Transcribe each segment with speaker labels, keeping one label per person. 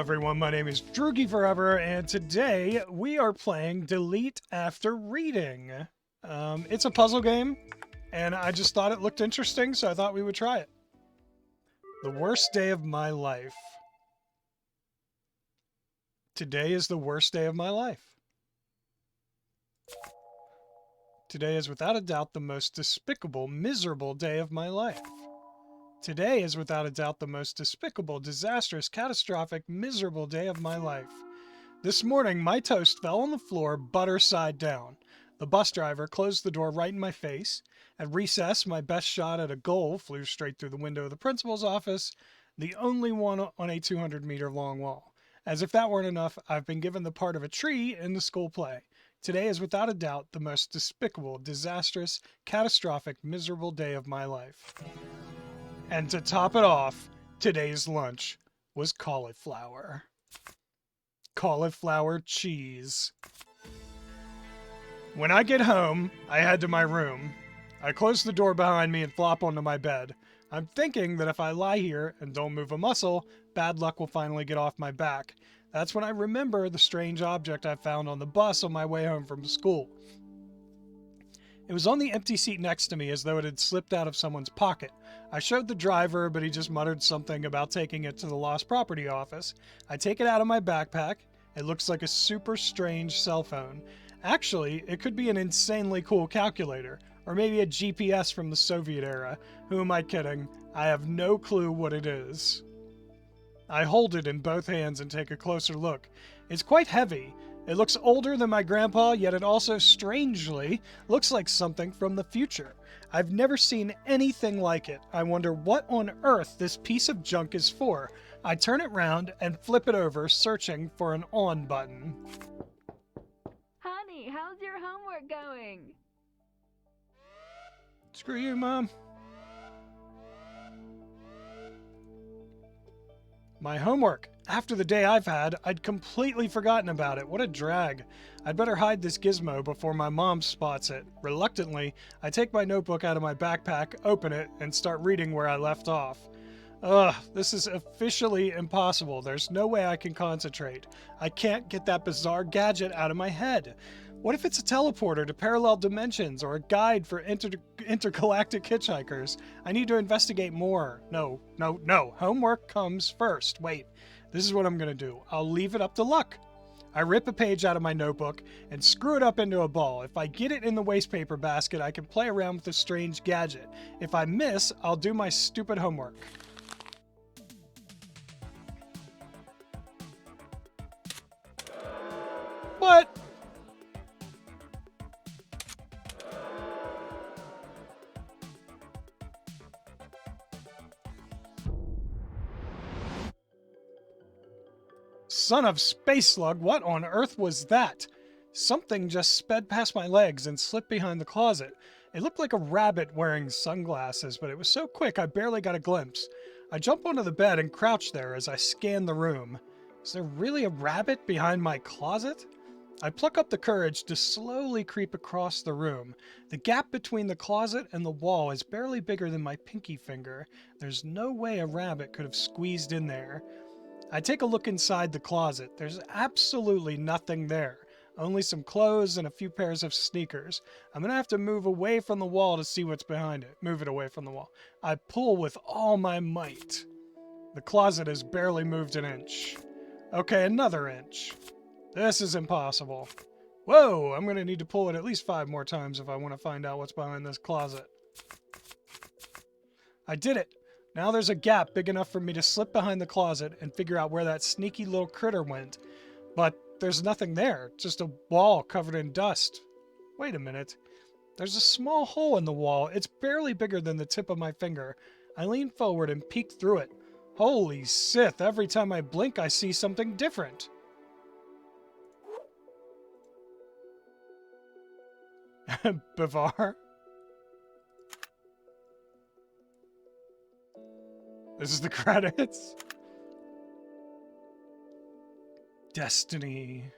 Speaker 1: everyone, my name is Droogie Forever, and today we are playing Delete After Reading. It's a puzzle game, and I just thought it looked interesting, so I thought we would try it. The worst day of my life. Today is the worst day of my life. Today is without a doubt the most despicable, miserable day of my life. Today is without a doubt the most despicable, disastrous, catastrophic, miserable day of my life. This morning, my toast fell on the floor, butter side down. The bus driver closed the door right in my face. At recess, my best shot at a goal flew straight through the window of the principal's office, the only one on a 200-meter long wall. As if that weren't enough, I've been given the part of a tree in the school play. Today is without a doubt the most despicable, disastrous, catastrophic, miserable day of my life. And to top it off, today's lunch was cauliflower. Cauliflower cheese. When I get home, I head to my room. I close the door behind me and flop onto my bed. I'm thinking that if I lie here and don't move a muscle, bad luck will finally get off my back. That's when I remember the strange object I found on the bus on my way home from school. It was on the empty seat next to me as though it had slipped out of someone's pocket. I showed the driver, but he just muttered something about taking it to the lost property office. I take it out of my backpack. It looks like a super strange cell phone. Actually, it could be an insanely cool calculator, or maybe a GPS from the Soviet era. Who am I kidding? I have no clue what it is. I hold it in both hands and take a closer look. It's quite heavy. It looks older than my grandpa, yet it also, strangely, looks like something from the future. I've never seen anything like it. I wonder what on earth this piece of junk is for. I turn it round and flip it over, searching for an on button.
Speaker 2: Honey, how's your homework going?
Speaker 1: Screw you, Mom. My homework. After the day I've had, I'd completely forgotten about it. What a drag. I'd better hide this gizmo before my mom spots it. Reluctantly, I take my notebook out of my backpack, open it, and start reading where I left off. Ugh, this is officially impossible. There's no way I can concentrate. I can't get that bizarre gadget out of my head. What if it's a teleporter to parallel dimensions or a guide for intergalactic hitchhikers? I need to investigate more. No. Homework comes first. Wait, this is what I'm going to do. I'll leave it up to luck. I rip a page out of my notebook and screw it up into a ball. If I get it in the wastepaper basket, I can play around with the strange gadget. If I miss, I'll do my stupid homework. What? Son of Space Slug, what on earth was that? Something just sped past my legs and slipped behind the closet. It looked like a rabbit wearing sunglasses, but it was so quick I barely got a glimpse. I jump onto the bed and crouch there as I scan the room. Is there really a rabbit behind my closet? I pluck up the courage to slowly creep across the room. The gap between the closet and the wall is barely bigger than my pinky finger. There's no way a rabbit could have squeezed in there. I take a look inside the closet. There's absolutely nothing there. Only some clothes and a few pairs of sneakers. I'm going to have to move away from the wall to see what's behind it. Move it away from the wall. I pull with all my might. The closet has barely moved an inch. Okay, another inch. This is impossible. Whoa, I'm going to need to pull it at least 5 more times if I want to find out what's behind this closet. I did it. Now there's a gap big enough for me to slip behind the closet and figure out where that sneaky little critter went. But there's nothing there, just a wall covered in dust. Wait a minute. There's a small hole in the wall. It's barely bigger than the tip of my finger. I lean forward and peek through it. Holy Sith, every time I blink I see something different. Bavar? This is the credits. Destiny.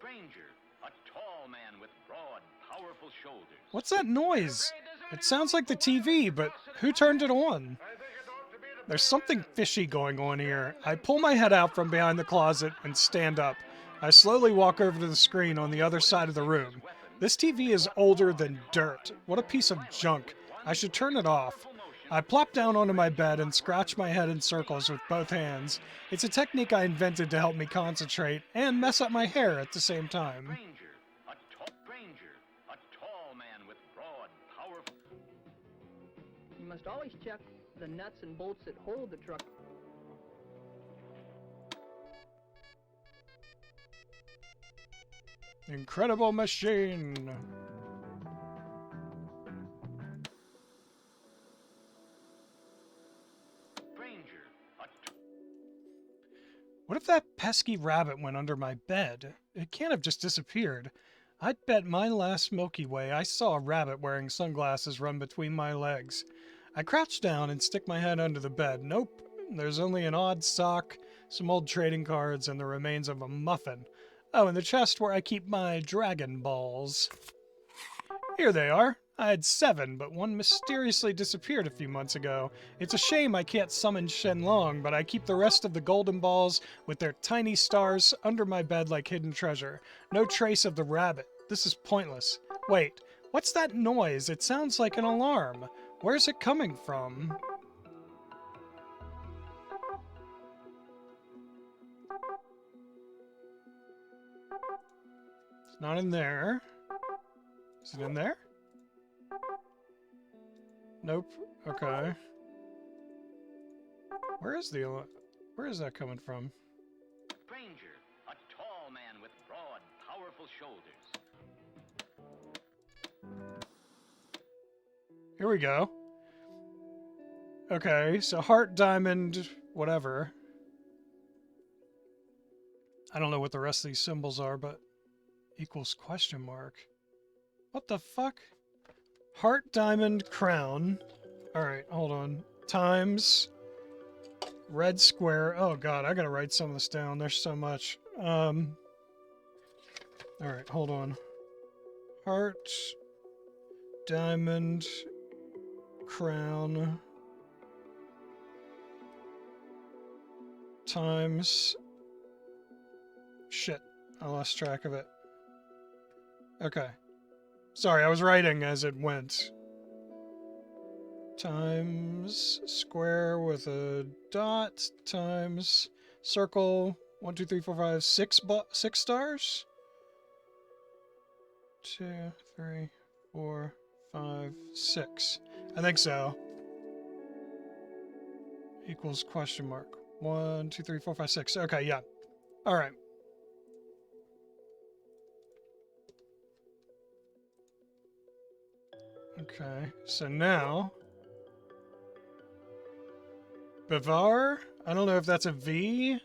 Speaker 3: Granger, a tall man with broad, powerful shoulders.
Speaker 1: What's that noise? It sounds like the TV, but who turned it on?
Speaker 4: I think it ought to be the
Speaker 1: There's something fishy going on here. I pull my head out from behind the closet and stand up. I slowly walk over to the screen on the other side of the room. This TV is older than dirt. What a piece of junk. I should turn it off. I plop down onto my bed and scratch my head in circles with both hands. It's a technique I invented to help me concentrate and mess up my hair at the same time.
Speaker 3: Ranger, a tall man with broad, powerful.
Speaker 4: You must always check the nuts and bolts that hold the truck.
Speaker 1: Incredible machine. What if that pesky rabbit went under my bed? It can't have just disappeared. I'd bet my last Milky Way I saw a rabbit wearing sunglasses run between my legs. I crouch down and stick my head under the bed. Nope, there's only an odd sock, some old trading cards, and the remains of a muffin. Oh, and the chest where I keep my Dragon Balls. Here they are. I had 7, but one mysteriously disappeared a few months ago. It's a shame I can't summon Shenlong, but I keep the rest of the golden balls with their tiny stars under my bed like hidden treasure. No trace of the rabbit. This is pointless. Wait, what's that noise? It sounds like an alarm. Where's it coming from? It's not in there. Is it in there? Nope. Okay. Where is that coming from?
Speaker 3: Ranger, a tall man with broad, powerful shoulders.
Speaker 1: Here we go. Okay, so heart, diamond, whatever. I don't know what the rest of these symbols are, but equals question mark. What the fuck? Heart, diamond, crown. Alright, hold on. Times. Red square. Oh god, I gotta write some of this down. There's so much. Alright, hold on. Heart, diamond, crown. Times. Shit, I lost track of it. Okay. Sorry, I was writing as it went. Times square with a dot times circle 1, 2, 3, 4, 5, 6 stars. 2, 3, 4, 5, 6. I think so. Equals question mark. 1, 2, 3, 4, 5, 6. Okay, yeah. All right. Okay, so now Bavar? I don't know if that's a V.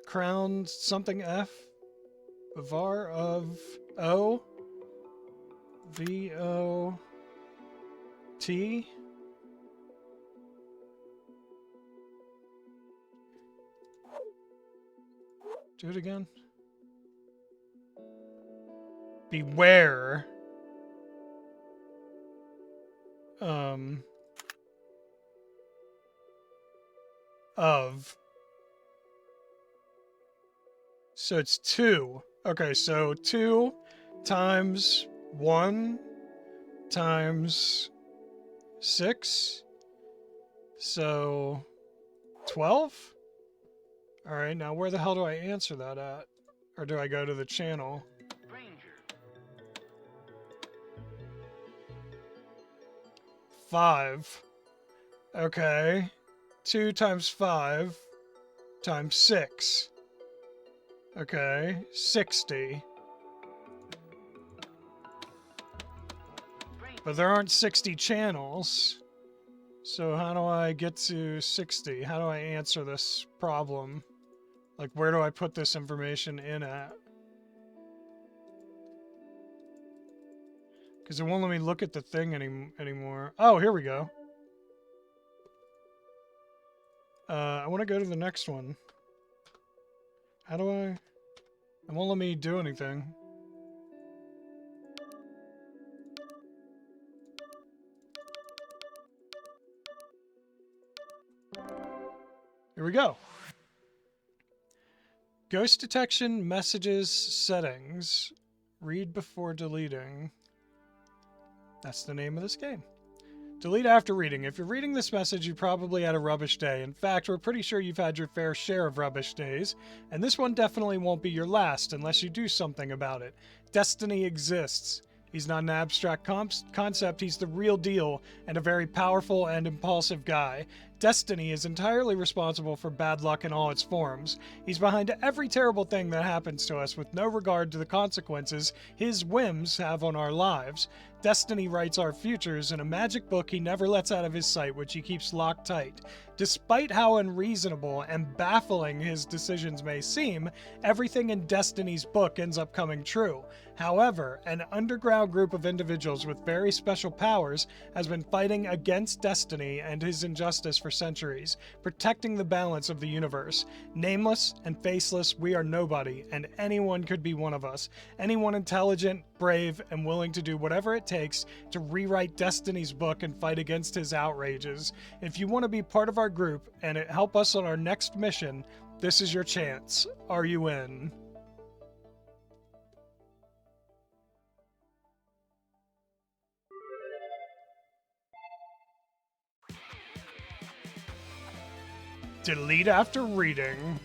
Speaker 1: Crown something F. Bavar of O. V-O. T. Do it again. Beware. Of. So it's 2. Okay, so 2 times 1 times 6. So 12? Alright, now where the hell do I answer that at? Or do I go to the channel? 5. Okay. 2 times 5 times 6. Okay. 60. But there aren't 60 channels. So how do I get to 60? How do I answer this problem? Like, where do I put this information in at? Because it won't let me look at the thing anymore. Oh, here we go. I want to go to the next one. How do I... It won't let me do anything. Here we go. Ghost detection, messages, settings. Read before deleting. That's the name of this game. Delete after reading. If you're reading this message, you probably had a rubbish day. In fact, we're pretty sure you've had your fair share of rubbish days, and this one definitely won't be your last unless you do something about it. Destiny exists. He's not an abstract concept, he's the real deal, and a very powerful and impulsive guy. Destiny is entirely responsible for bad luck in all its forms. He's behind every terrible thing that happens to us with no regard to the consequences his whims have on our lives. Destiny writes our futures in a magic book he never lets out of his sight, which he keeps locked tight. Despite how unreasonable and baffling his decisions may seem, everything in Destiny's book ends up coming true. However, an underground group of individuals with very special powers has been fighting against Destiny and his injustice for centuries, protecting the balance of the universe. Nameless and faceless, we are nobody, and anyone could be one of us. Anyone intelligent, brave, and willing to do whatever it takes to rewrite Destiny's book and fight against his outrages. If you want to be part of our group and help us on our next mission, this is your chance. Are you in? Delete after reading.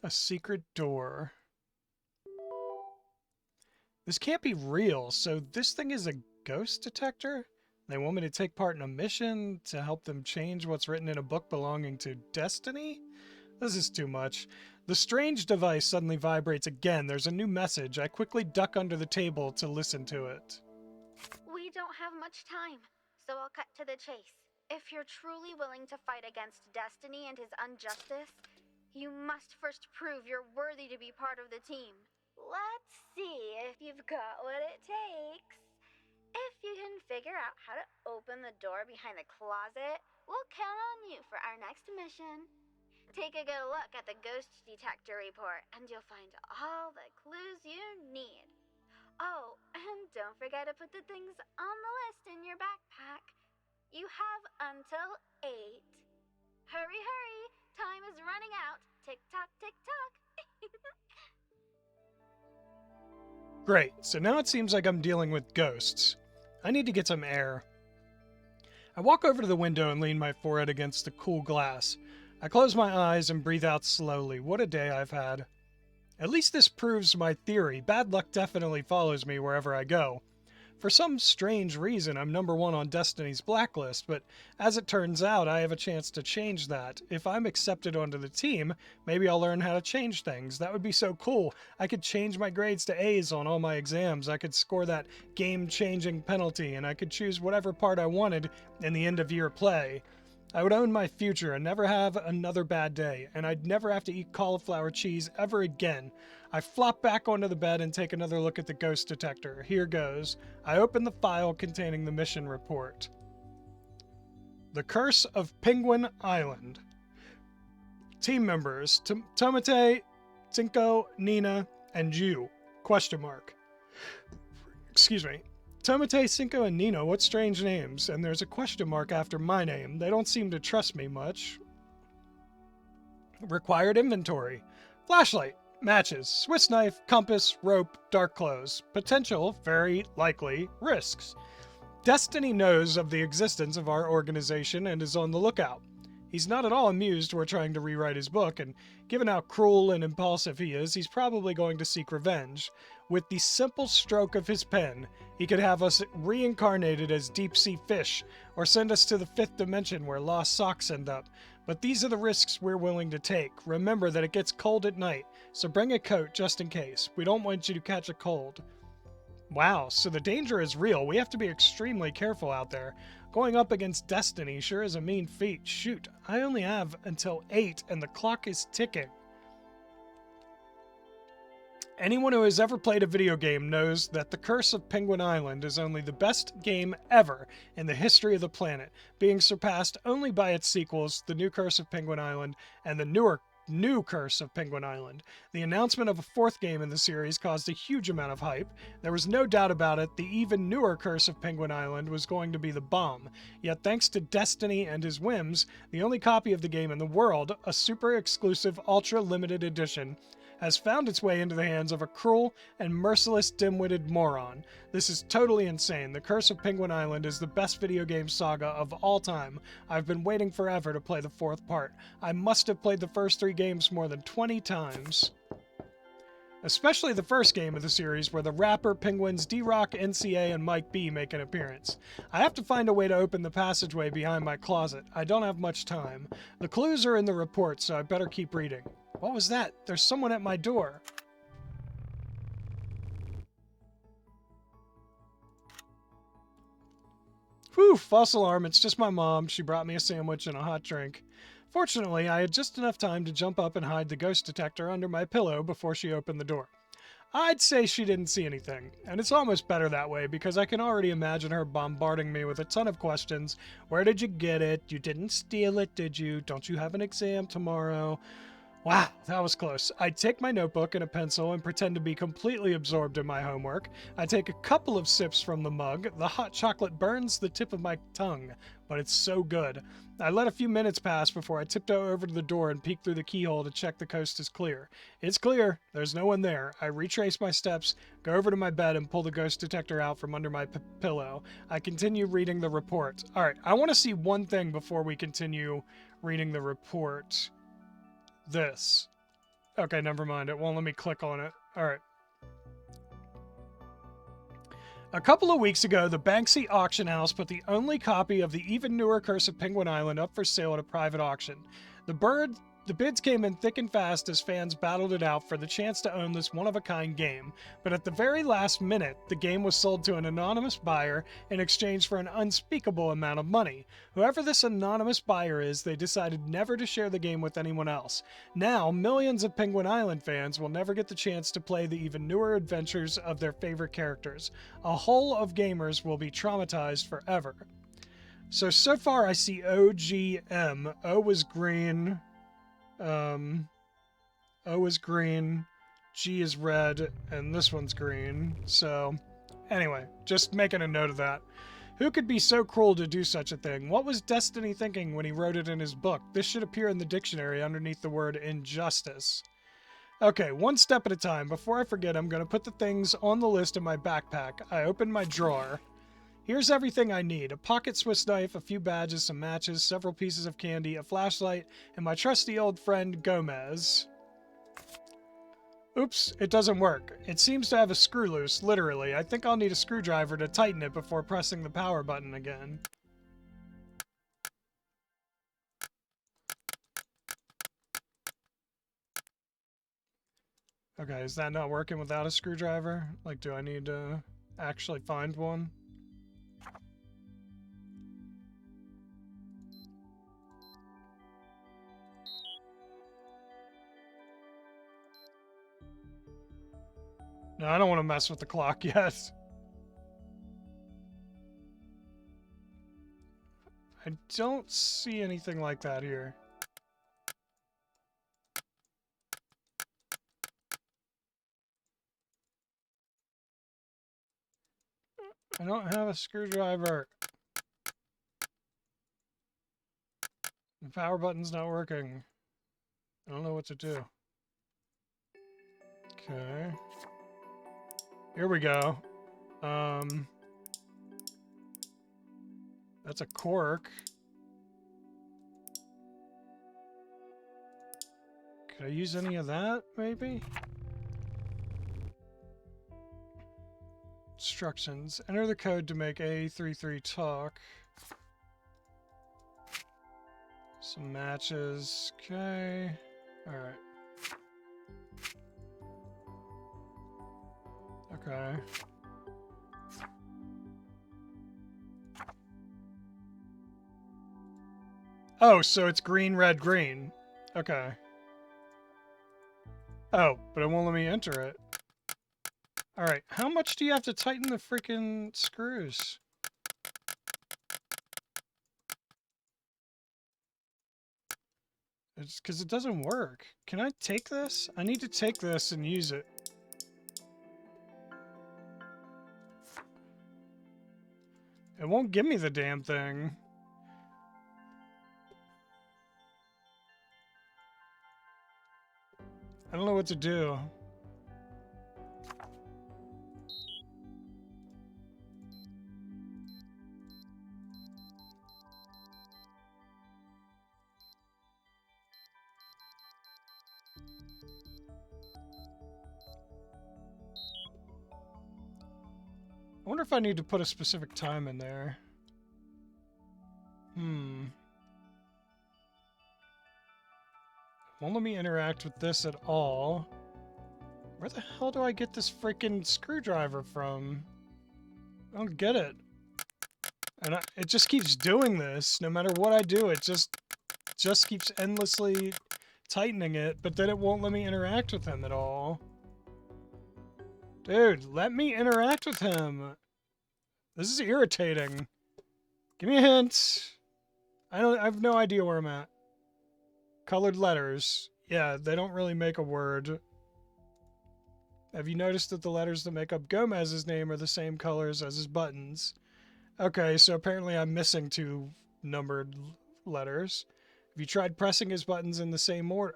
Speaker 1: A secret door. This can't be real, so this thing is a ghost detector? They want me to take part in a mission to help them change what's written in a book belonging to Destiny? This is too much. The strange device suddenly vibrates again. There's a new message. I quickly duck under the table to listen to it.
Speaker 5: We don't have much time, so I'll cut to the chase. If you're truly willing to fight against Destiny and his injustice, you must first prove you're worthy to be part of the team. Let's see if you've got what it takes. If you can figure out how to open the door behind the closet, we'll count on you for our next mission. Take a good look at the ghost detector report, and you'll find all the clues you need. Oh, and don't forget to put the things on the list in your backpack. You have until 8. Hurry, hurry! Time is running out. Tick-tock, tick-tock.
Speaker 1: Great, so now it seems like I'm dealing with ghosts. I need to get some air. I walk over to the window and lean my forehead against the cool glass. I close my eyes and breathe out slowly. What a day I've had. At least this proves my theory. Bad luck definitely follows me wherever I go. For some strange reason, I'm number 1 on Destiny's blacklist, but as it turns out, I have a chance to change that. If I'm accepted onto the team, maybe I'll learn how to change things. That would be so cool. I could change my grades to A's on all my exams. I could score that game-changing penalty, and I could choose whatever part I wanted in the end-of-year play. I would own my future and never have another bad day, and I'd never have to eat cauliflower cheese ever again. I flop back onto the bed and take another look at the ghost detector. Here goes. I open the file containing the mission report. The Curse of Penguin Island. Team members, Tomate, Cinco, Nina, and you. Question mark. Excuse me. Tomate, Cinco, and Nina, what strange names. And there's a question mark after my name. They don't seem to trust me much. Required inventory. Flashlight. Matches. Swiss knife. Compass. Rope. Dark clothes. Potential. Very likely. Risks. Destiny knows of the existence of our organization and is on the lookout. He's not at all amused we're trying to rewrite his book, and given how cruel and impulsive he is, he's probably going to seek revenge. With the simple stroke of his pen, he could have us reincarnated as deep-sea fish, or send us to the 5th dimension where lost socks end up. But these are the risks we're willing to take. Remember that it gets cold at night, so bring a coat just in case. We don't want you to catch a cold. Wow, so the danger is real. We have to be extremely careful out there. Going up against Destiny sure is a mean feat. Shoot, I only have until 8 and the clock is ticking. Anyone who has ever played a video game knows that The Curse of Penguin Island is only the best game ever in the history of the planet, being surpassed only by its sequels, The New Curse of Penguin Island and the newer new Curse of Penguin Island. The announcement of a fourth game in the series caused a huge amount of hype. There was no doubt about it, the even newer Curse of Penguin Island was going to be the bomb. Yet thanks to Destiny and his whims, the only copy of the game in the world, a super exclusive ultra limited edition, has found its way into the hands of a cruel and merciless dim-witted moron. This is totally insane. The Curse of Penguin Island is the best video game saga of all time. I've been waiting forever to play the fourth part. I must have played the first 3 games more than 20 times. Especially the first game of the series, where the rapper, penguins D-Rock, NCA, and Mike B make an appearance. I have to find a way to open the passageway behind my closet. I don't have much time. The clues are in the report, so I better keep reading. What was that? There's someone at my door. Whew, false alarm. It's just my mom. She brought me a sandwich and a hot drink. Fortunately, I had just enough time to jump up and hide the ghost detector under my pillow before she opened the door. I'd say she didn't see anything, and it's almost better that way because I can already imagine her bombarding me with a ton of questions. Where did you get it? You didn't steal it, did you? Don't you have an exam tomorrow? Wow, that was close. I'd take my notebook and a pencil and pretend to be completely absorbed in my homework. I'd take a couple of sips from the mug. The hot chocolate burns the tip of my tongue, but it's so good. I let a few minutes pass before I tiptoe over to the door and peek through the keyhole to check the coast is clear. It's clear. There's no one there. I retrace my steps, go over to my bed, and pull the ghost detector out from under my pillow. I continue reading the report. All right, I want to see one thing before we continue reading the report. This. Okay, never mind. It won't let me click on it. All right. A couple of weeks ago, the Banksy Auction House put the only copy of the even newer Curse of Penguin Island up for sale at a private auction. The bids came in thick and fast as fans battled it out for the chance to own this one-of-a-kind game, but at the very last minute, the game was sold to an anonymous buyer in exchange for an unspeakable amount of money. Whoever this anonymous buyer is, they decided never to share the game with anyone else. Now, millions of Penguin Island fans will never get the chance to play the even newer adventures of their favorite characters. A whole of gamers will be traumatized forever. So far I see OGM. O was green. O is green, G is red, and this one's green. So, anyway, just making a note of that. Who could be so cruel to do such a thing? What was Destiny thinking when he wrote it in his book? This should appear in the dictionary underneath the word injustice. Okay, one step at a time. Before I forget, I'm going to put the things on the list in my backpack. I open my drawer. Here's everything I need. A pocket Swiss knife, a few badges, some matches, several pieces of candy, a flashlight, and my trusty old friend Gomez. Oops, it doesn't work. It seems to have a screw loose, literally. I think I'll need a screwdriver to tighten it before pressing the power button again. Okay, is that not working without a screwdriver? Like, do I need to actually find one? No, I don't want to mess with the clock yet. I don't see anything like that here. I don't have a screwdriver. The power button's not working. I don't know what to do. Okay. Here we go. That's a cork. Could I use any of that, maybe? Instructions. Enter the code to make A33 talk. Some matches. Okay. Alright. Okay. Oh, so it's green, red, green. Okay. Oh, but it won't let me enter it. Alright, how much do you have to tighten the freaking screws? It's because it doesn't work. Can I take this? I need to take this and use it. It won't give me the damn thing. I don't know what to do. I wonder if I need to put a specific time in there. Won't let me interact with this at all. Where the hell do I get this freaking screwdriver from? I don't get it. And it just keeps doing this. No matter what I do, it just keeps endlessly tightening it, but then it won't let me interact with him at all. Dude, let me interact with him. This is irritating. Give me a hint. I have no idea where I'm at. Colored letters. Yeah, they don't really make a word. Have you noticed that the letters that make up Gomez's name are the same colors as his buttons? Okay, so apparently I'm missing 2 numbered letters. Have you tried pressing his buttons in the same order?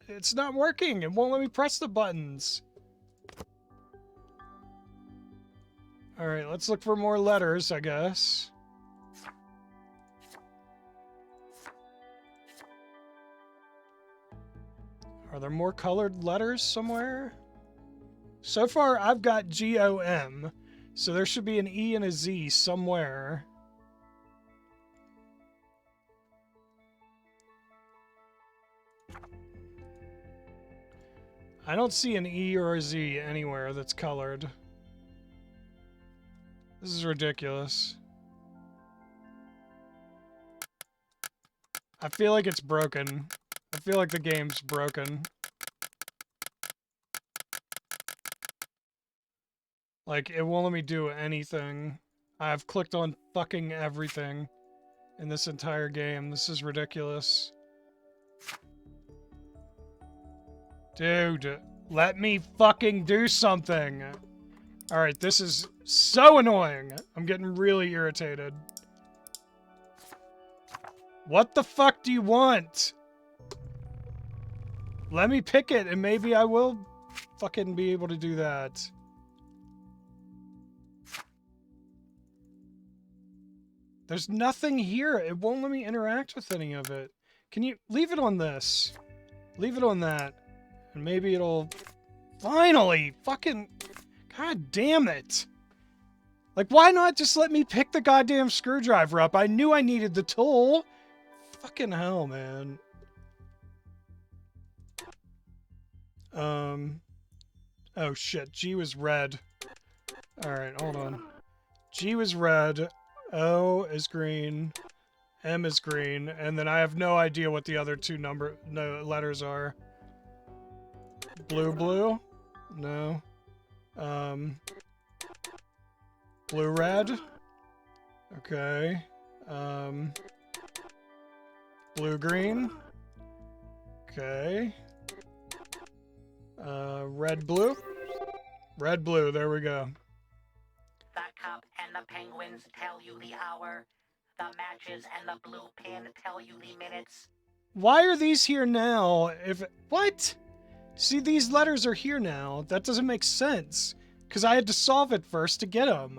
Speaker 1: It's not working! It won't let me press the buttons! Alright, let's look for more letters, I guess. Are there more colored letters somewhere? So far, I've got G-O-M, so there should be an E and a Z somewhere. I don't see an E or a Z anywhere that's colored. This is ridiculous. I feel like it's broken. I feel like the game's broken. Like, it won't let me do anything. I've clicked on fucking everything in this entire game. This is ridiculous. Dude, let me fucking do something. Alright, this is so annoying. I'm getting really irritated. What the fuck do you want? Let me pick it and maybe I will fucking be able to do that. There's nothing here. It won't let me interact with any of it. Can you leave it on this? Leave it on that. And maybe it'll finally fucking... God damn it. Like, why not just let me pick the goddamn screwdriver up? I knew I needed the tool. Fucking hell, man. Oh shit, G was red. Alright, hold on. G was red, O is green, M is green, and then I have no idea what the other 2 letters are. Blue? No. Blue red? Okay. Blue green? Okay. Red blue? Red blue, there we go.
Speaker 6: The cup and the penguins tell you the hour. The matches and the blue pin tell you the minutes.
Speaker 1: Why are these here now? What? See, these letters are here now. That doesn't make sense. Because I had to solve it first to get them.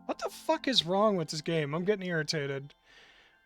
Speaker 1: What the fuck is wrong with this game? I'm getting irritated.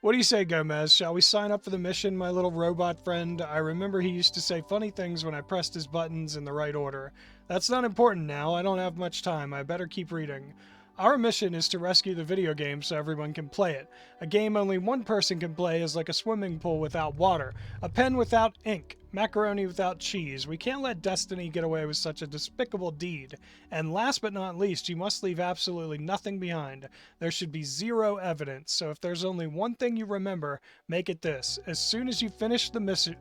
Speaker 1: What do you say, Gomez? Shall we sign up for the mission, my little robot friend? I remember he used to say funny things when I pressed his buttons in the right order. That's not important now. I don't have much time. I better keep reading. Our mission is to rescue the video game so everyone can play it. A game only one person can play is like a swimming pool without water, a pen without ink, macaroni without cheese. We can't let Destiny get away with such a despicable deed. And last but not least, you must leave absolutely nothing behind. There should be 0 evidence, so if there's only one thing you remember, make it this. As soon as you finish the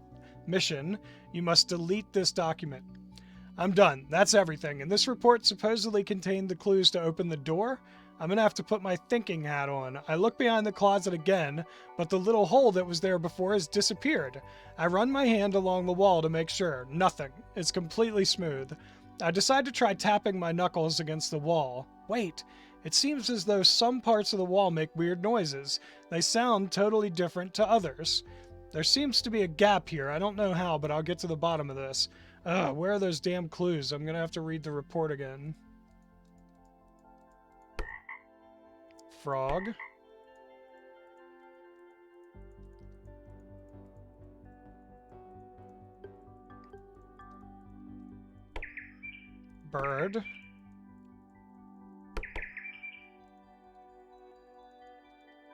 Speaker 1: mission, you must delete this document. I'm done. That's everything. And this report supposedly contained the clues to open the door. I'm gonna have to put my thinking hat on. I look behind the closet again, but the little hole that was there before has disappeared. I run my hand along the wall to make sure. Nothing. It's completely smooth. I decide to try tapping my knuckles against the wall. Wait, it seems as though some parts of the wall make weird noises. They sound totally different to others. There seems to be a gap here. I don't know how, but I'll get to the bottom of this. Ugh, where are those damn clues? I'm gonna have to read the report again. Frog. Bird.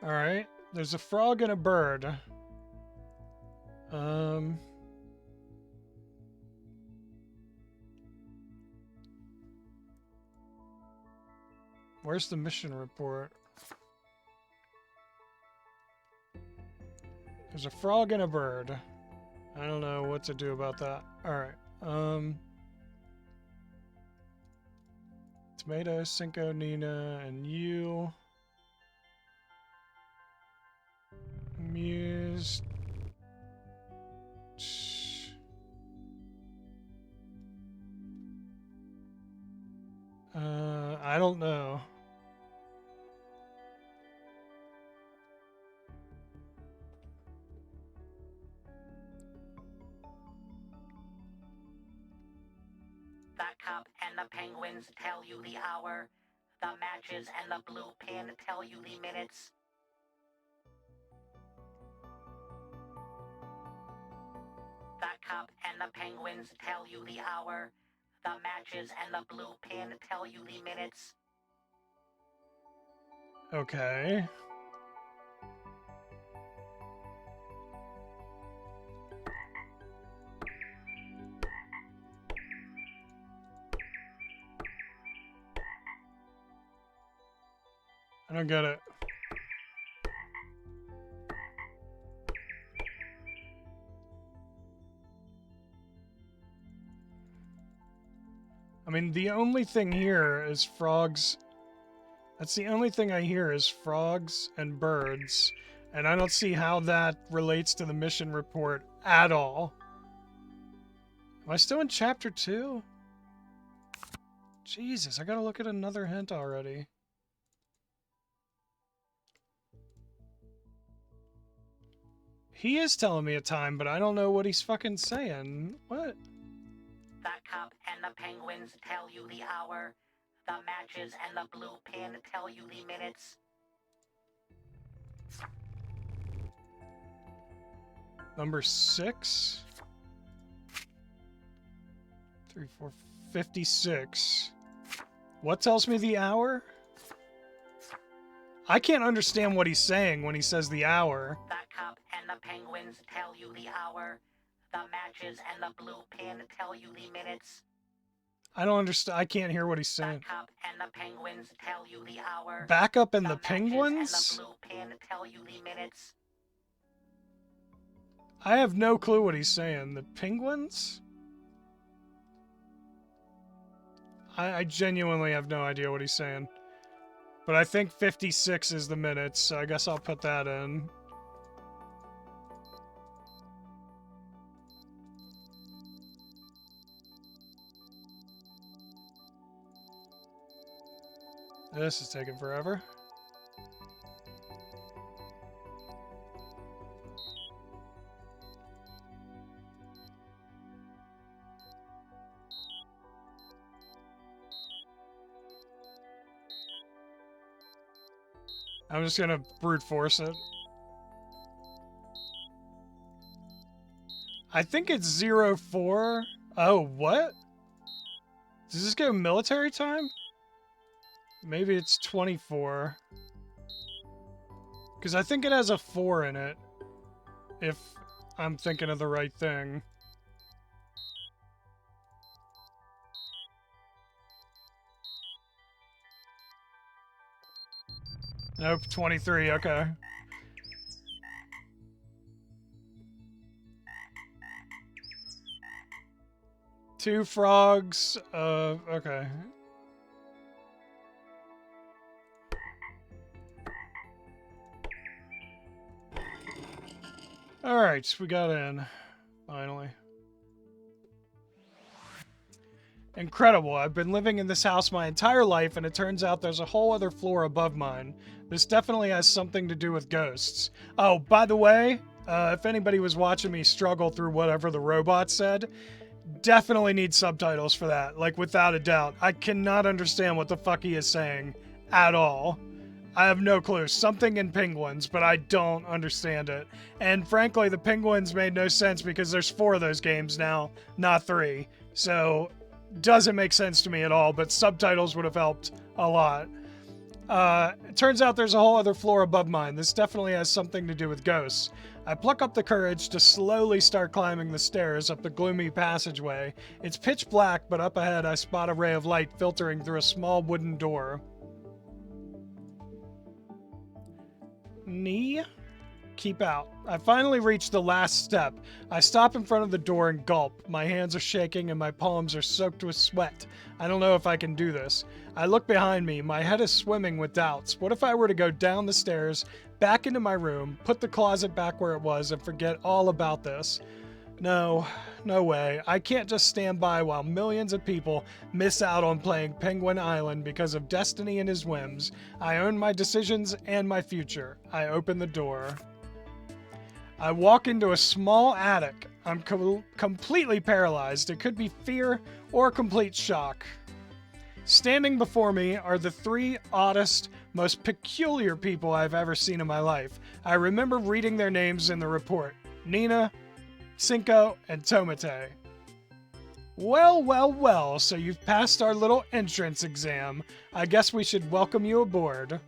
Speaker 1: Alright, there's a frog and a bird. Where's the mission report? There's a frog and a bird. I don't know what to do about that. Alright, Tomato, Cinco, Nina, and you. Muse. I don't know.
Speaker 6: The cup and the penguins tell you the hour. The matches and the blue pin tell you the minutes. The cup and the penguins tell you the hour. The matches and the blue pin tell you the minutes.
Speaker 1: Okay. I don't get it. I mean, the only thing here is frogs. That's the only thing I hear is frogs and birds. And I don't see how that relates to the mission report at all. Am I still in chapter 2? Jesus, I gotta look at another hint already. He is telling me a time, but I don't know what he's fucking saying. What?
Speaker 6: The cup and the penguins tell you the hour. The matches and the blue pin tell you the minutes.
Speaker 1: Number 6? 3, 4, 56. What tells me the hour? I can't understand what he's saying when he says the hour.
Speaker 6: The cup and the penguins tell you the hour. The matches and the blue pin tell you the minutes.
Speaker 1: I don't understand. I can't hear what he's
Speaker 6: The
Speaker 1: saying.
Speaker 6: cup and the penguins tell you the hour.
Speaker 1: Back up in the
Speaker 6: matches
Speaker 1: penguins?
Speaker 6: and the blue pin tell you the minutes.
Speaker 1: I have no clue what he's saying. The penguins? I genuinely have no idea what he's saying. But I think 56 is the minutes, so I guess I'll put that in. This is taking forever. I'm just gonna brute force it. I think it's 04. Oh, what? Does this go military time? Maybe it's 24. Because I think it has a 4 in it. If I'm thinking of the right thing. Nope, 23, okay. Two frogs, okay. Alright, we got in. Finally. Incredible. I've been living in this house my entire life, and it turns out there's a whole other floor above mine. This definitely has something to do with ghosts. Oh, by the way, if anybody was watching me struggle through whatever the robot said, definitely need subtitles for that, like without a doubt. I cannot understand what the fuck he is saying at all. I have no clue. Something in penguins, but I don't understand it. And frankly, the penguins made no sense because there's 4 of those games now, not 3. So, doesn't make sense to me at all, but subtitles would have helped a lot. It turns out there's a whole other floor above mine. This definitely has something to do with ghosts. I pluck up the courage to slowly start climbing the stairs up the gloomy passageway. It's pitch black, but up ahead I spot a ray of light filtering through a small wooden door. Knee? Keep out. I finally reach the last step. I stop in front of the door and gulp. My hands are shaking and my palms are soaked with sweat. I don't know if I can do this. I look behind me. My head is swimming with doubts. What if I were to go down the stairs, back into my room, put the closet back where it was, and forget all about this? No way. I can't just stand by while millions of people miss out on playing Penguin Island because of Destiny and his whims. I own my decisions and my future. I open the door. I walk into a small attic. I'm completely paralyzed. It could be fear or complete shock. Standing before me are the 3 oddest, most peculiar people I've ever seen in my life. I remember reading their names in the report. Nina, Cinco, and Tomate. Well, so you've passed our little entrance exam. I guess we should welcome you aboard.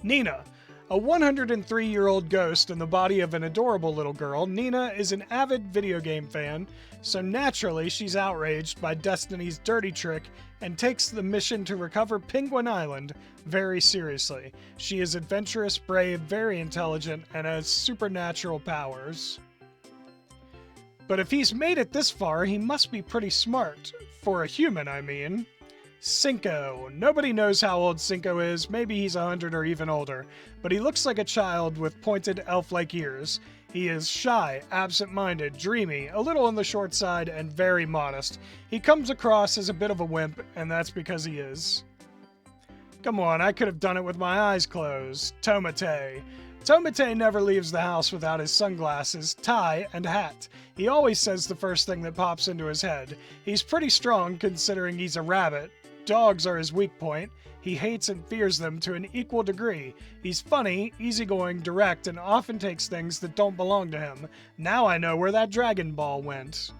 Speaker 1: Nina. A 103-year-old ghost in the body of an adorable little girl, Nina is an avid video game fan, so naturally she's outraged by Destiny's dirty trick and takes the mission to recover Penguin Island very seriously. She is adventurous, brave, very intelligent, and has supernatural powers. But if he's made it this far, he must be pretty smart. For a human, I mean. Cinco. Nobody knows how old Cinco is. Maybe he's 100 or even older. But he looks like a child with pointed elf-like ears. He is shy, absent-minded, dreamy, a little on the short side, and very modest. He comes across as a bit of a wimp, and that's because he is. Come on, I could have done it with my eyes closed. Tomate. Tomate never leaves the house without his sunglasses, tie, and hat. He always says the first thing that pops into his head. He's pretty strong considering he's a rabbit. Dogs are his weak point. He hates and fears them to an equal degree. He's funny, easygoing, direct, and often takes things that don't belong to him. Now I know where that Dragon Ball went.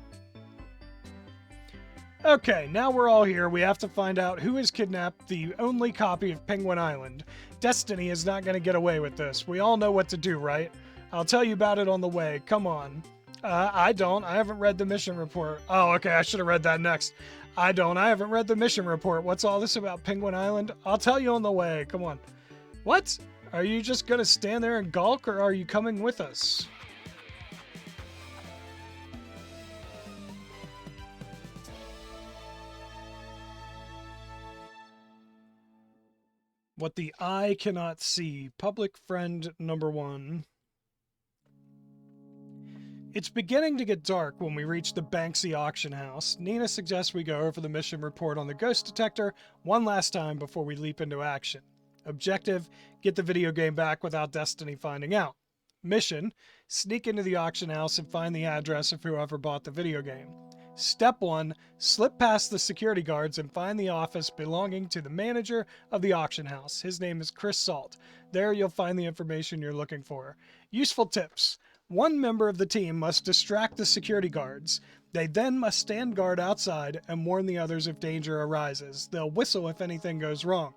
Speaker 1: Okay, now we're all here. We have to find out who has kidnapped the only copy of Penguin Island. Destiny is not going to get away with this. We all know what to do, right? I'll tell you about it on the way. Come on. I don't. I haven't read the mission report. Oh, okay, I should have read that next. I don't. I haven't read the mission report. What's all this about Penguin Island? I'll tell you on the way. Come on. What? Are you just going to stand there and gawk, or are you coming with us? What the eye cannot see. Public friend number 1. It's beginning to get dark when we reach the Banksy auction house. Nina suggests we go over the mission report on the ghost detector one last time before we leap into action. Objective, get the video game back without Destiny finding out. Mission, sneak into the auction house and find the address of whoever bought the video game. Step 1, slip past the security guards and find the office belonging to the manager of the auction house. His name is Chris Salt. There you'll find the information you're looking for. Useful tips. One member of the team must distract the security guards. They then must stand guard outside and warn the others if danger arises. They'll whistle if anything goes wrong.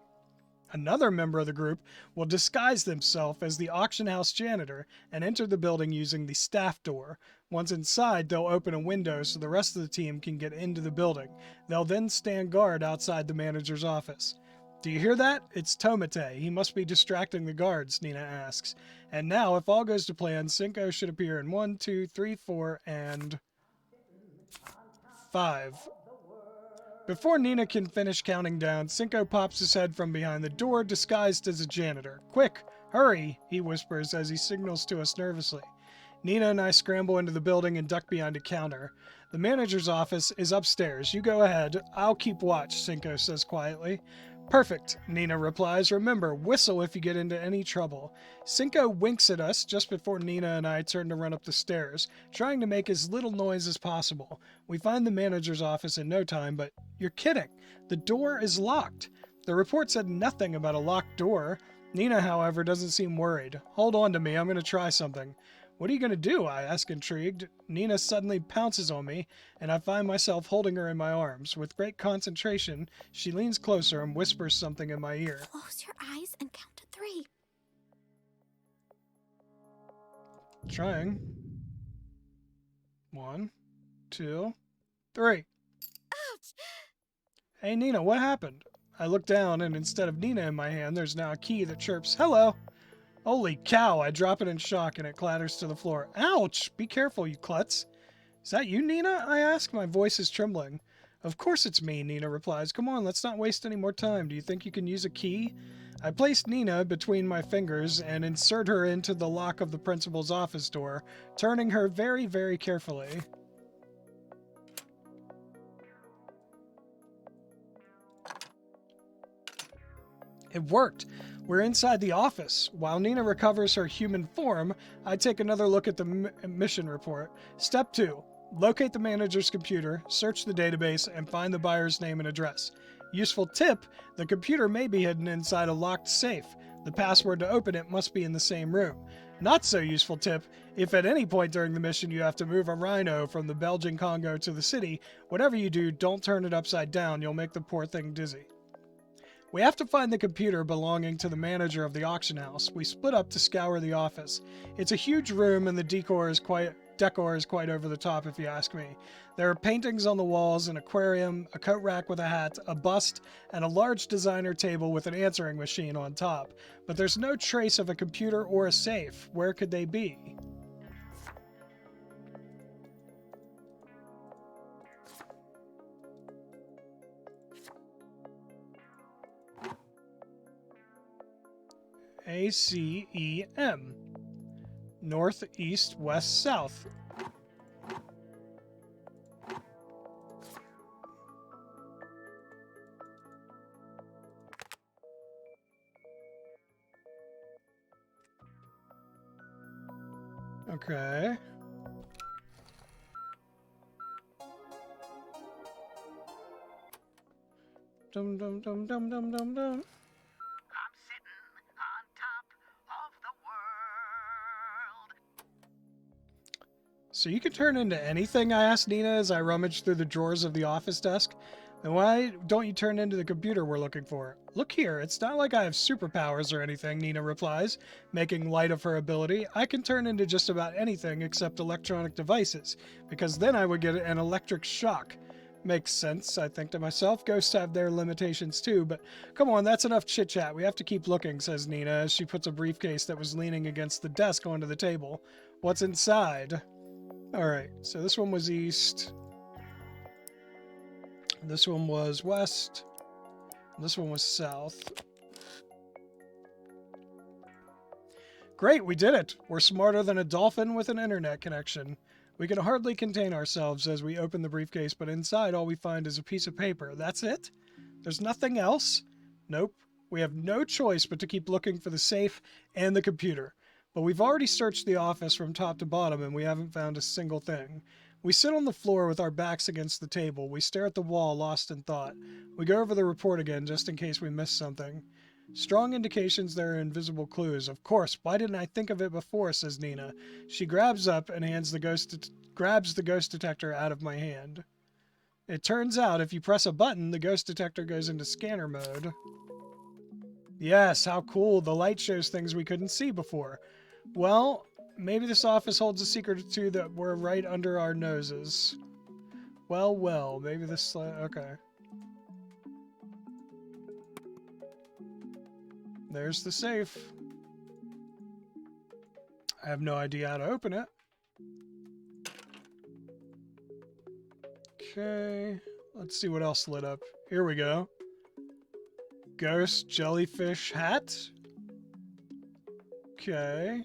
Speaker 1: Another member of the group will disguise themselves as the auction house janitor and enter the building using the staff door. Once inside, they'll open a window so the rest of the team can get into the building. They'll then stand guard outside the manager's office. Do you hear that? It's Tomate. He must be distracting the guards, Nina asks. And now, if all goes to plan, Cinco should appear in 1, 2, 3, 4, and 5. Before Nina can finish counting down, Cinco pops his head from behind the door, disguised as a janitor. Quick, Hurry, he whispers as he signals to us nervously. Nina and I scramble into the building and duck behind a counter. The manager's office is upstairs. You go ahead. I'll keep watch, Cinco says quietly. Perfect, Nina replies. Remember, whistle if you get into any trouble. Cinco winks at us just before Nina and I turn to run up the stairs, trying to make as little noise as possible. We find the manager's office in no time, but you're kidding. The door is locked. The report said nothing about a locked door. Nina, however, doesn't seem worried. Hold on to me, I'm going to try something. What are you going to do? I ask, intrigued. Nina suddenly pounces on me, and I find myself holding her in my arms. With great concentration, she leans closer and whispers something in my ear.
Speaker 5: Close your eyes and count to 3.
Speaker 1: Trying. 1, 2, 3.
Speaker 5: Ouch!
Speaker 1: Hey, Nina, what happened? I look down, and instead of Nina in my hand, there's now a key that chirps, hello. Holy cow, I drop it in shock and it clatters to the floor. Ouch! Be careful, you klutz. Is that you, Nina? I ask. My voice is trembling. Of course it's me, Nina replies. Come on, let's not waste any more time. Do you think you can use a key? I place Nina between my fingers and insert her into the lock of the principal's office door, turning her very, very carefully. It worked. We're inside the office. While Nina recovers her human form, I take another look at the mission report. Step 2. Locate the manager's computer, search the database, and find the buyer's name and address. Useful tip, the computer may be hidden inside a locked safe. The password to open it must be in the same room. Not so useful tip, if at any point during the mission you have to move a rhino from the Belgian Congo to the city, whatever you do, don't turn it upside down. You'll make the poor thing dizzy. We have to find the computer belonging to the manager of the auction house. We split up to scour the office. It's a huge room and the decor is quite over the top if you ask me. There are paintings on the walls, an aquarium, a coat rack with a hat, a bust, and a large designer table with an answering machine on top. But there's no trace of a computer or a safe. Where could they be? ACEM. North, east, west, south. Okay. Dum dum dum dum dum dum dum.
Speaker 6: I'm sitting on top of the world.
Speaker 1: So you can turn into anything, I asked Nina as I rummaged through the drawers of the office desk. Then why don't you turn into the computer we're looking for? Look here, it's not like I have superpowers or anything, Nina replies, making light of her ability. I can turn into just about anything except electronic devices, because then I would get an electric shock. Makes sense, I think to myself. Ghosts have their limitations too, but come on, that's enough chit-chat. We have to keep looking, says Nina as she puts a briefcase that was leaning against the desk onto the table. What's inside? Alright, so this one was east. This one was west. This one was south. Great, we did it! We're smarter than a dolphin with an internet connection. We can hardly contain ourselves as we open the briefcase, but inside all we find is a piece of paper. That's it? There's nothing else? Nope. We have no choice but to keep looking for the safe and the computer. But we've already searched the office from top to bottom and we haven't found a single thing. We sit on the floor with our backs against the table. We stare at the wall, lost in thought. We go over the report again just in case we missed something. Strong indications there are invisible clues. Of course, why didn't I think of it before, says Nina. She grabs up and grabs the ghost detector out of my hand. It turns out if you press a button, the ghost detector goes into scanner mode. Yes, how cool. The light shows things we couldn't see before. Well, maybe this office holds a secret or two that were right under our noses. Well, maybe this... okay. There's the safe. I have no idea how to open it. Okay, let's see what else lit up. Here we go. Ghost jellyfish hat. Okay.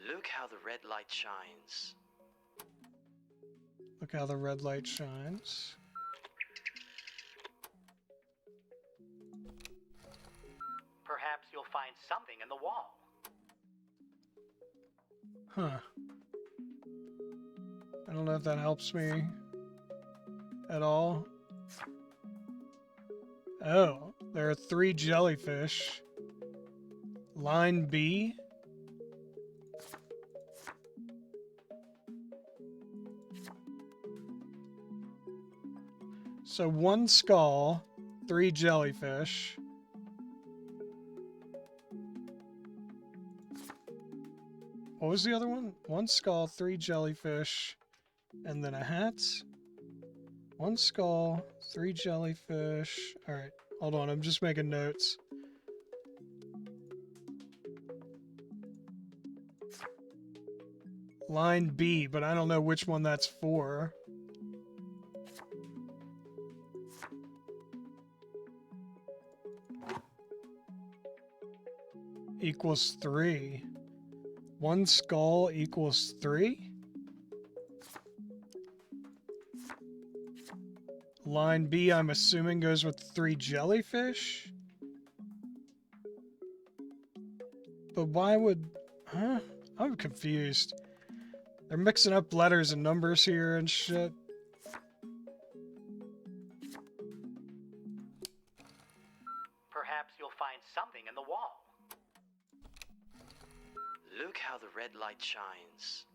Speaker 7: Look how the red light shines.
Speaker 1: Look how the red light shines.
Speaker 6: Perhaps you'll find something in the wall.
Speaker 1: Huh. I don't know if that helps me at all. Oh, there are 3 jellyfish. Line B. So 1 skull, 3 jellyfish. What was the other one? 1 skull, 3 jellyfish, and then a hat. 1 skull, 3 jellyfish. Alright, hold on, I'm just making notes. Line B, but I don't know which one that's for. Equals 3. 1 skull equals 3? Line B, I'm assuming, goes with 3 jellyfish? But why would... Huh? I'm confused. They're mixing up letters and numbers here and shit.
Speaker 6: Perhaps you'll find something in the wall.
Speaker 7: Look how the red light shines.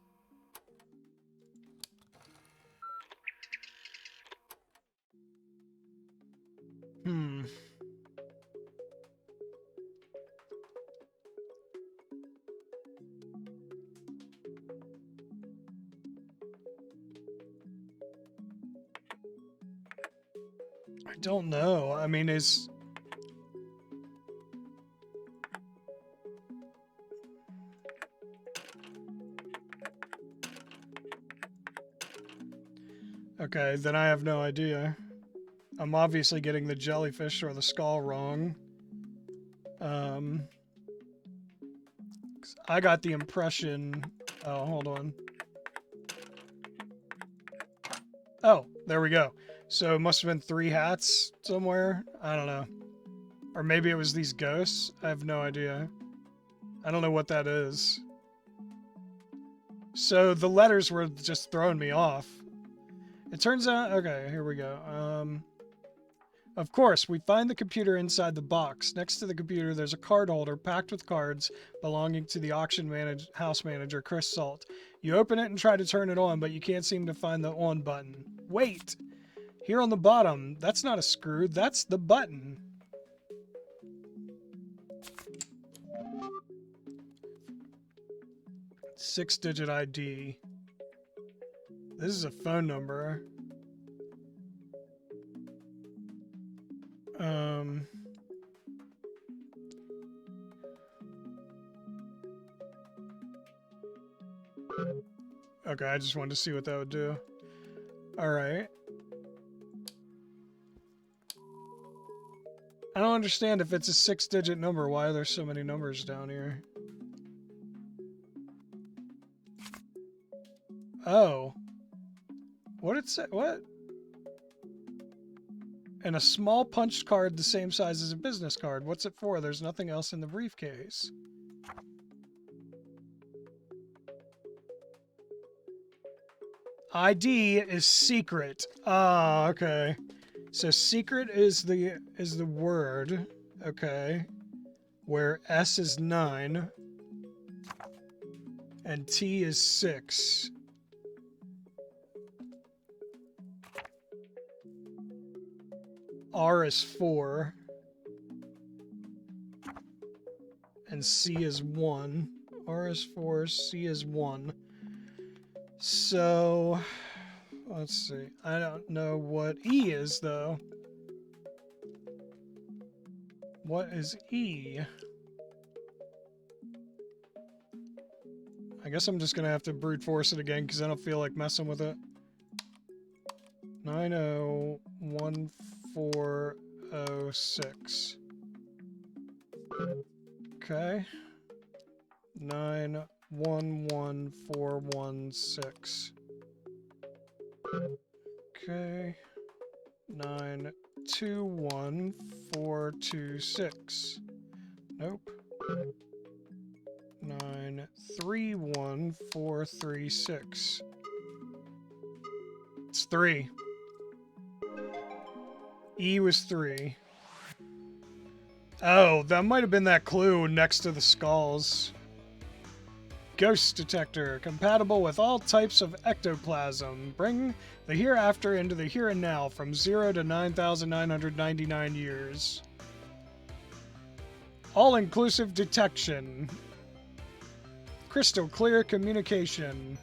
Speaker 1: Hmm. I don't know. I mean, is... Okay, then I have no idea. I'm obviously getting the jellyfish or the skull wrong. 'Cause I got the impression... Oh, hold on. Oh, there we go. So it must have been 3 hats somewhere. I don't know. Or maybe it was these ghosts. I have no idea. I don't know what that is. So the letters were just throwing me off. It turns out... Okay, here we go. Of course, we find the computer inside the box. Next to the computer, there's a card holder packed with cards belonging to the auction house manager, Chris Salt. You open it and try to turn it on, but you can't seem to find the on button. Wait! Here on the bottom, that's not a screw, that's the button. Six-digit ID. This is a phone number. Okay, I just wanted to see what that would do. Alright. I don't understand if it's a 6-digit number, why are there so many numbers down here? Oh. What did it say? What? And a small punched card the same size as a business card. What's it for? There's nothing else in the briefcase. ID is secret. Ah, okay. So secret is the word. Okay. Where S is 9 and T is 6. R is 4. And C is 1. R is 4, C is 1. So, let's see. I don't know what E is, though. What is E? I guess I'm just going to have to brute force it again because I don't feel like messing with it. 901406. Okay. 911416. Okay. 921426. Nope. 931436. It's 3. E was 3. Oh, that might have been that clue next to the skulls. Ghost detector, compatible with all types of ectoplasm. Bring the hereafter into the here and now from 0 to 9,999 years. All-inclusive detection. Crystal clear communication.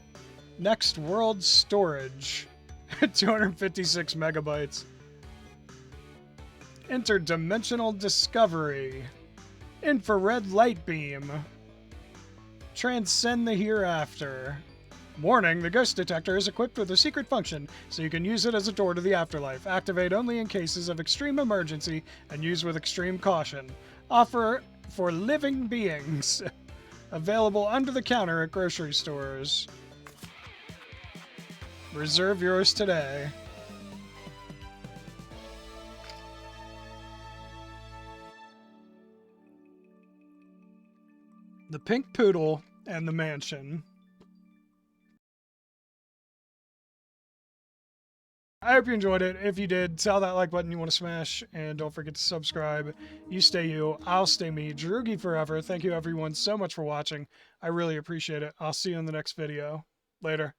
Speaker 1: Next world storage. 256 megabytes. Interdimensional discovery. Infrared light beam. Transcend the hereafter. Warning, the ghost detector is equipped with a secret function, so you can use it as a door to the afterlife. Activate only in cases of extreme emergency and use with extreme caution. Offer for living beings. Available under the counter at grocery stores. Reserve yours today. The Pink Poodle and the Mansion. I hope you enjoyed it. If you did, tell that like button you want to smash, and don't forget to subscribe. You stay you, I'll stay me, Drugi forever. Thank you everyone so much for watching. I really appreciate it. I'll see you in the next video. Later.